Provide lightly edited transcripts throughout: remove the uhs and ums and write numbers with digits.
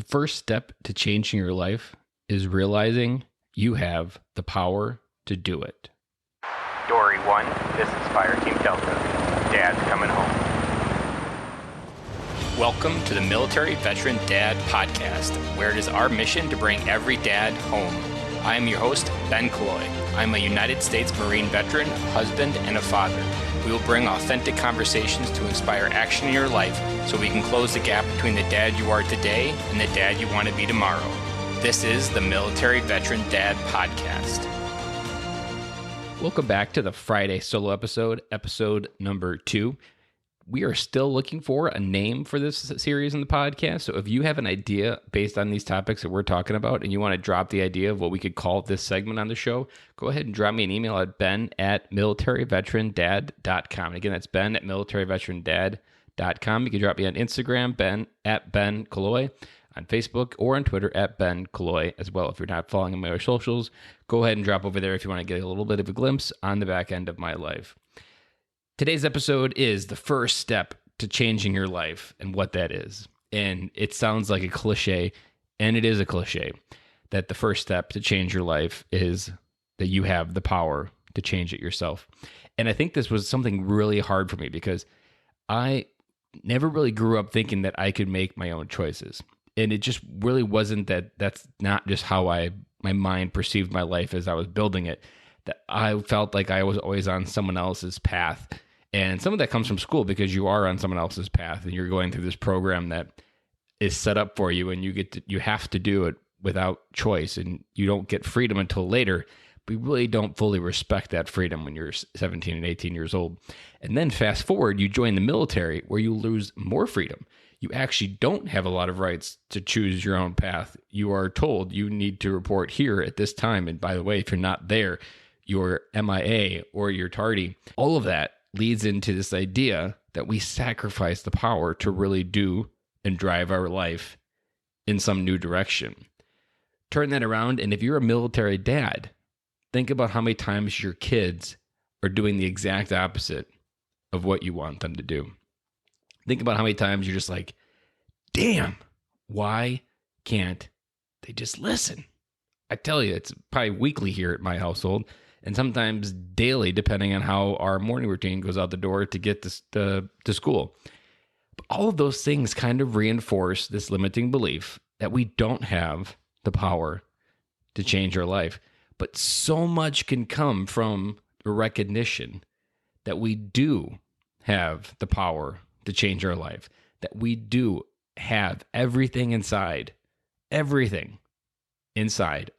The first step to changing your life is realizing you have the power to do it. Dory 1, this is Fire Team Delta. Dad's coming home. Welcome to the Military Veteran Dad Podcast, where it is our mission to bring every dad home. I am your host, Ben Killoy. I'm a United States Marine veteran, husband, and a father. We will bring authentic conversations to inspire action in your life so we can close the gap between the dad you are today and the dad you want to be tomorrow. This is the Military Veteran Dad Podcast. Welcome back to the Friday solo episode number 2. We are still looking for a name for this series in the podcast. So if you have an idea based on these topics that we're talking about and you want to drop the idea of what we could call this segment on the show, go ahead and drop me an email at ben@militaryveterandad.com. And again, that's ben@militaryveterandad.com. You can drop me on Instagram, Ben Killoy, on Facebook, or on Twitter at Ben Killoy as well. If you're not following my other socials, go ahead and drop over there if you want to get a little bit of a glimpse on the back end of my life. Today's episode is the first step to changing your life and what that is. And it sounds like a cliche, and it is a cliche, that the first step to change your life is that you have the power to change it yourself. And I think this was something really hard for me because I never really grew up thinking that I could make my own choices. And it just really wasn't that's not just how my mind perceived my life as I was building it, that I felt like I was always on someone else's path. And some of that comes from school because you are on someone else's path and you're going through this program that is set up for you and you have to do it without choice and you don't get freedom until later. But you really don't fully respect that freedom when you're 17 and 18 years old. And then fast forward, you join the military where you lose more freedom. You actually don't have a lot of rights to choose your own path. You are told you need to report here at this time. And by the way, if you're not there, you're MIA or you're tardy. All of that leads into this idea that we sacrifice the power to really do and drive our life in some new direction. Turn that around, and if you're a military dad, think about how many times your kids are doing the exact opposite of what you want them to do. Think about how many times you're just like, damn, why can't they just listen? I tell you, it's probably weekly here at my household, and sometimes daily, depending on how our morning routine goes out the door to get to school. But all of those things kind of reinforce this limiting belief that we don't have the power to change our life. But so much can come from the recognition that we do have the power to change our life, that we do have everything inside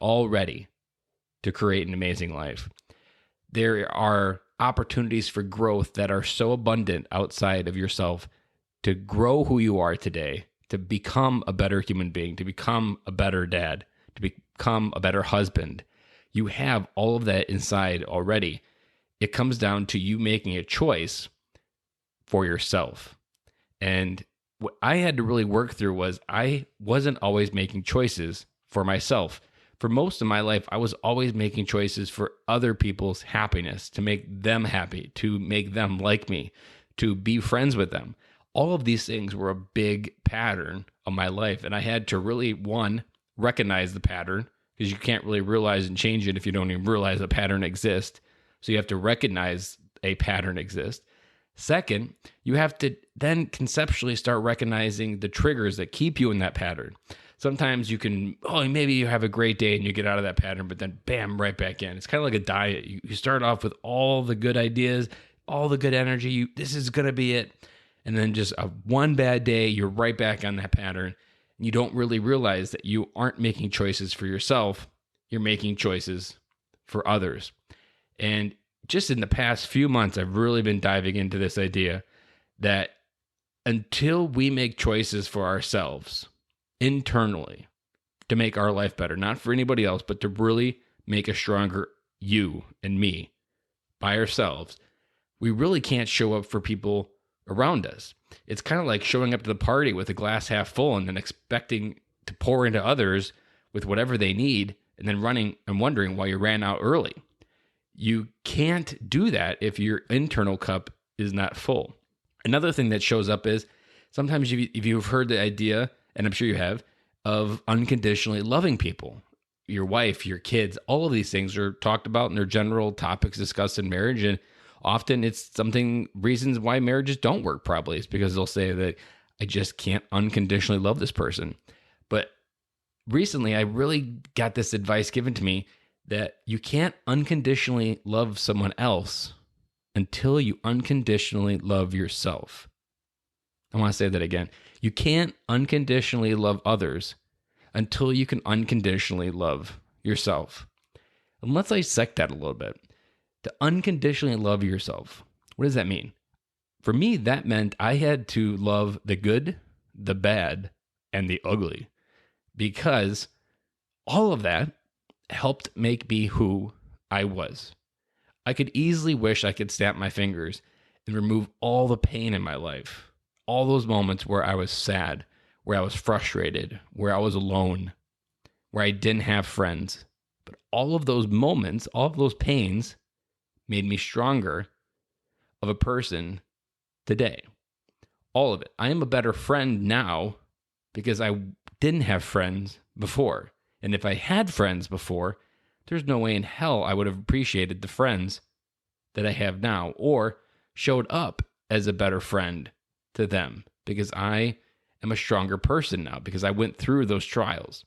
already to create an amazing life. There are opportunities for growth that are so abundant outside of yourself to grow who you are today, to become a better human being, to become a better dad, to become a better husband. You have all of that inside already. It comes down to you making a choice for yourself. And what I had to really work through was I wasn't always making choices for myself. For most of my life, I was always making choices for other people's happiness, to make them happy, to make them like me, to be friends with them. All of these things were a big pattern of my life. And I had to really, one, recognize the pattern, because you can't really realize and change it if you don't even realize a pattern exists. So you have to recognize a pattern exists. Second, you have to then conceptually start recognizing the triggers that keep you in that pattern. Sometimes you can, maybe you have a great day and you get out of that pattern, but then bam, right back in. It's kind of like a diet. You start off with all the good ideas, all the good energy. This is going to be it. And then just one bad day, you're right back on that pattern. You don't really realize that you aren't making choices for yourself. You're making choices for others. And just in the past few months, I've really been diving into this idea that until we make choices for ourselves internally to make our life better, not for anybody else, but to really make a stronger you and me by ourselves, we really can't show up for people around us. It's kind of like showing up to the party with a glass half full and then expecting to pour into others with whatever they need and then running and wondering why you ran out early. You can't do that if your internal cup is not full. Another thing that shows up is sometimes if you've heard the idea, and I'm sure you have, of unconditionally loving people. Your wife, your kids, all of these things are talked about and they're general topics discussed in marriage. And often it's reasons why marriages don't work probably is because they'll say that I just can't unconditionally love this person. But recently I really got this advice given to me that you can't unconditionally love someone else until you unconditionally love yourself. I want to say that again. You can't unconditionally love others until you can unconditionally love yourself. And let's dissect that a little bit. To unconditionally love yourself, what does that mean? For me, that meant I had to love the good, the bad, and the ugly, because all of that helped make me who I was. I could easily wish I could snap my fingers and remove all the pain in my life, all those moments where I was sad, where I was frustrated, where I was alone, where I didn't have friends. But all of those moments, all of those pains made me stronger of a person today. All of it. I am a better friend now because I didn't have friends before. And if I had friends before, there's no way in hell I would have appreciated the friends that I have now or showed up as a better friend to them because I am a stronger person now because I went through those trials.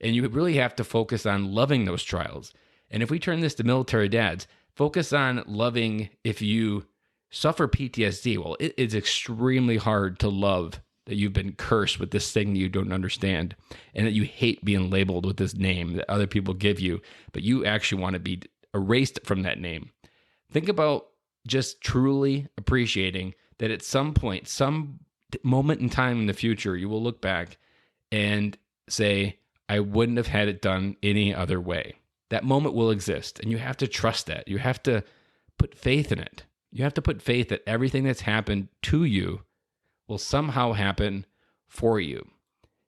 And you really have to focus on loving those trials. And if we turn this to military dads, focus on loving if you suffer PTSD. Well, it is extremely hard to love that you've been cursed with this thing that you don't understand and that you hate being labeled with this name that other people give you, but you actually want to be erased from that name. Think about just truly appreciating that at some point, some moment in time in the future, you will look back and say, I wouldn't have had it done any other way. That moment will exist, and you have to trust that. You have to put faith in it. You have to put faith that everything that's happened to you will somehow happen for you.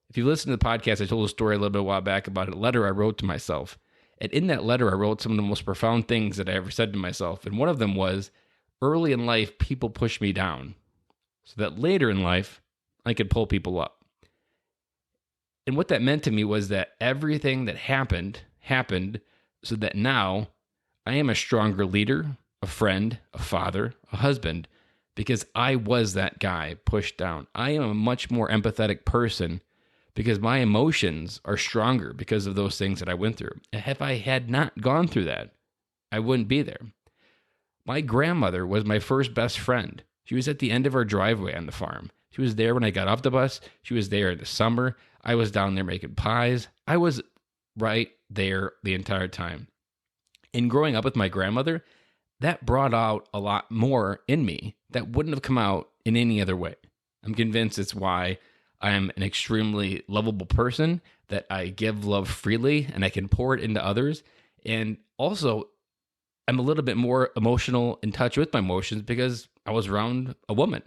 If you listen to the podcast, I told a story a little bit a while back about a letter I wrote to myself. And in that letter, I wrote some of the most profound things that I ever said to myself. And one of them was, early in life, people push me down so that later in life, I could pull people up. And what that meant to me was that everything that happened so that now I am a stronger leader, a friend, a father, a husband, because I was that guy pushed down. I am a much more empathetic person because my emotions are stronger because of those things that I went through. And if I had not gone through that, I wouldn't be there. My grandmother was my first best friend. She was at the end of our driveway on the farm. She was there when I got off the bus. She was there in the summer. I was down there making pies. I was right there the entire time. And growing up with my grandmother, that brought out a lot more in me that wouldn't have come out in any other way. I'm convinced it's why I am an extremely lovable person, that I give love freely and I can pour it into others. And also, I'm a little bit more emotional in touch with my emotions because I was around a woman.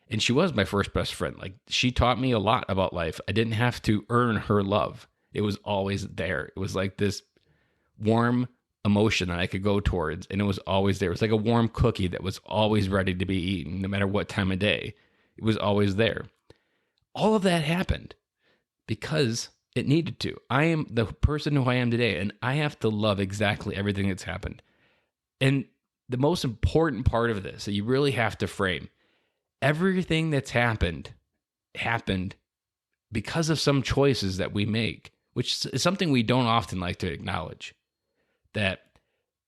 And she was my first best friend. Like, she taught me a lot about life. I didn't have to earn her love. It was always there. It was like this warm emotion that I could go towards, and it was always there. It was like a warm cookie that was always ready to be eaten, no matter what time of day. It was always there. All of that happened because it needed to. I am the person who I am today, and I have to love exactly everything that's happened. And the most important part of this that you really have to frame, everything that's happened because of some choices that we make, which is something we don't often like to acknowledge. That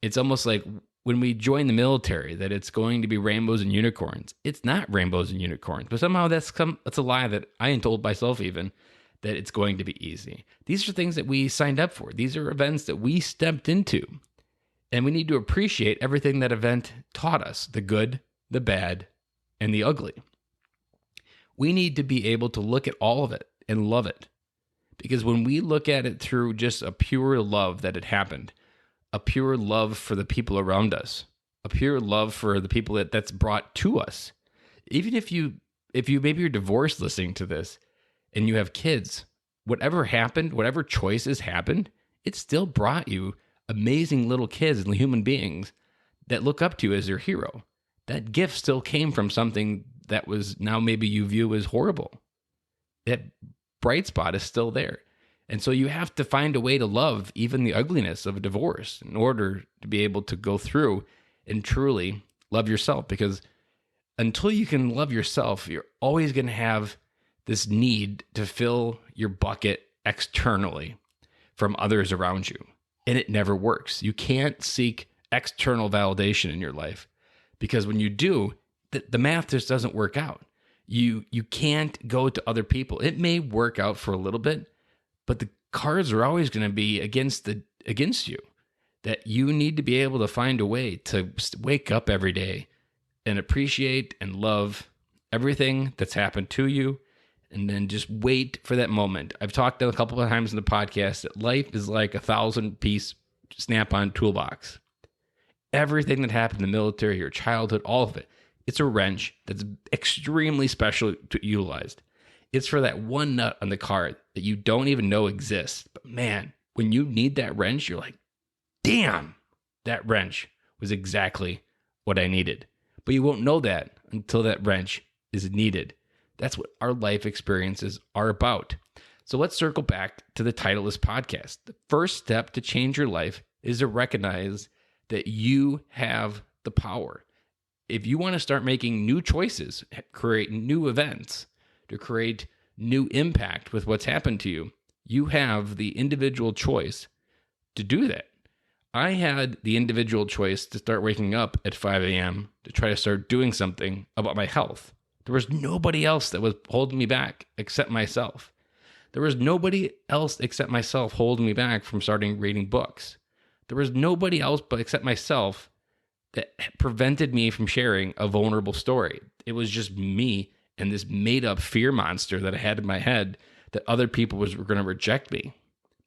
it's almost like when we join the military, that it's going to be rainbows and unicorns. It's not rainbows and unicorns, but somehow that's a lie that I am told myself even, that it's going to be easy. These are things that we signed up for. These are events that we stepped into. And we need to appreciate everything that event taught us, the good, the bad, and the ugly. We need to be able to look at all of it and love it. Because when we look at it through just a pure love that it happened, a pure love for the people around us, a pure love for the people that's brought to us. Even if you maybe you're divorced listening to this and you have kids, whatever happened, whatever choices happened, it still brought you amazing little kids and human beings that look up to you as their hero. That gift still came from something that was now maybe you view as horrible. That bright spot is still there. And so you have to find a way to love even the ugliness of a divorce in order to be able to go through and truly love yourself. Because until you can love yourself, you're always going to have this need to fill your bucket externally from others around you. And it never works. You can't seek external validation in your life, because when you do, the math just doesn't work out. You can't go to other people. It may work out for a little bit, but the cards are always going to be against you. That you need to be able to find a way to wake up every day and appreciate and love everything that's happened to you, and then just wait for that moment. I've talked a couple of times in the podcast that life is like a 1,000-piece Snap-on toolbox. Everything that happened in the military, your childhood, all of it, it's a wrench that's extremely special to utilized. It's for that one nut on the card that you don't even know exists. But man, when you need that wrench, you're like, damn, that wrench was exactly what I needed. But you won't know that until that wrench is needed. That's what our life experiences are about. So let's circle back to the title of this podcast. The first step to change your life is to recognize that you have the power. If you want to start making new choices, create new events, to create new impact with what's happened to you, you have the individual choice to do that. I had the individual choice to start waking up at 5 a.m. to try to start doing something about my health. There was nobody else that was holding me back except myself. There was nobody else except myself holding me back from starting reading books. There was nobody else but except myself that prevented me from sharing a vulnerable story. It was just me and this made-up fear monster that I had in my head that other people were going to reject me.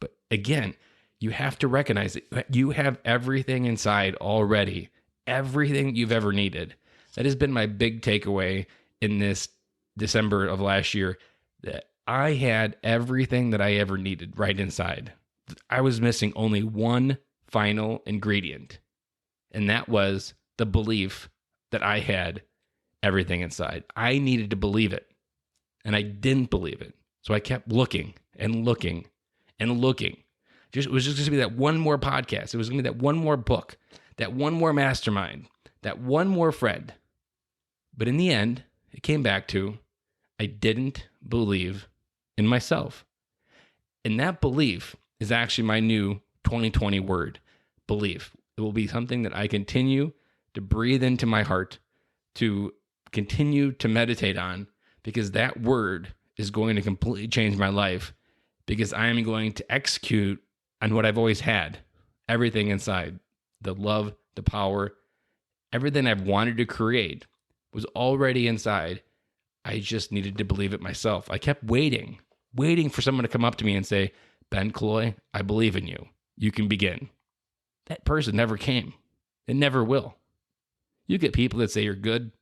But again, you have to recognize that you have everything inside already, everything you've ever needed. That has been my big takeaway in this December of last year, that I had everything that I ever needed right inside. I was missing only one final ingredient, and that was the belief that I had everything inside. I needed to believe it, and I didn't believe it. So I kept looking and looking and looking. It was just going to be that one more podcast. It was going to be that one more book, that one more mastermind, that one more friend. But in the end, it came back to, I didn't believe in myself. And that belief is actually my new 2020 word, belief. It will be something that I continue to breathe into my heart, to continue to meditate on, because that word is going to completely change my life, because I am going to execute on what I've always had, everything inside, the love, the power, everything I've wanted to create was already inside. I just needed to believe it myself. I kept waiting for someone to come up to me and say, Ben Killoy, I believe in you. You can begin. That person never came. It never will. You get people that say you're good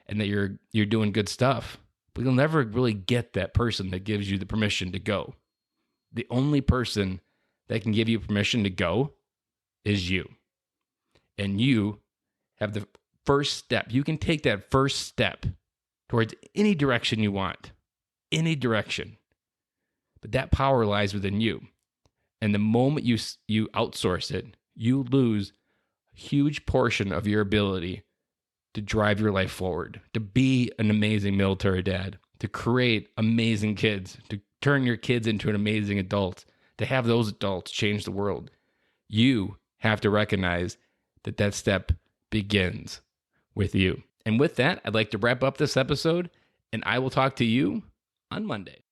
and that you're doing good stuff, but you'll never really get that person that gives you the permission to go. The only person that can give you permission to go is you. And you have the first step. You can take that first step towards any direction you want, any direction. But that power lies within you. And the moment you outsource it, you lose a huge portion of your ability to drive your life forward, to be an amazing military dad, to create amazing kids, to turn your kids into an amazing adult, to have those adults change the world. You have to recognize that that step begins with you. And with that, I'd like to wrap up this episode, and I will talk to you on Monday.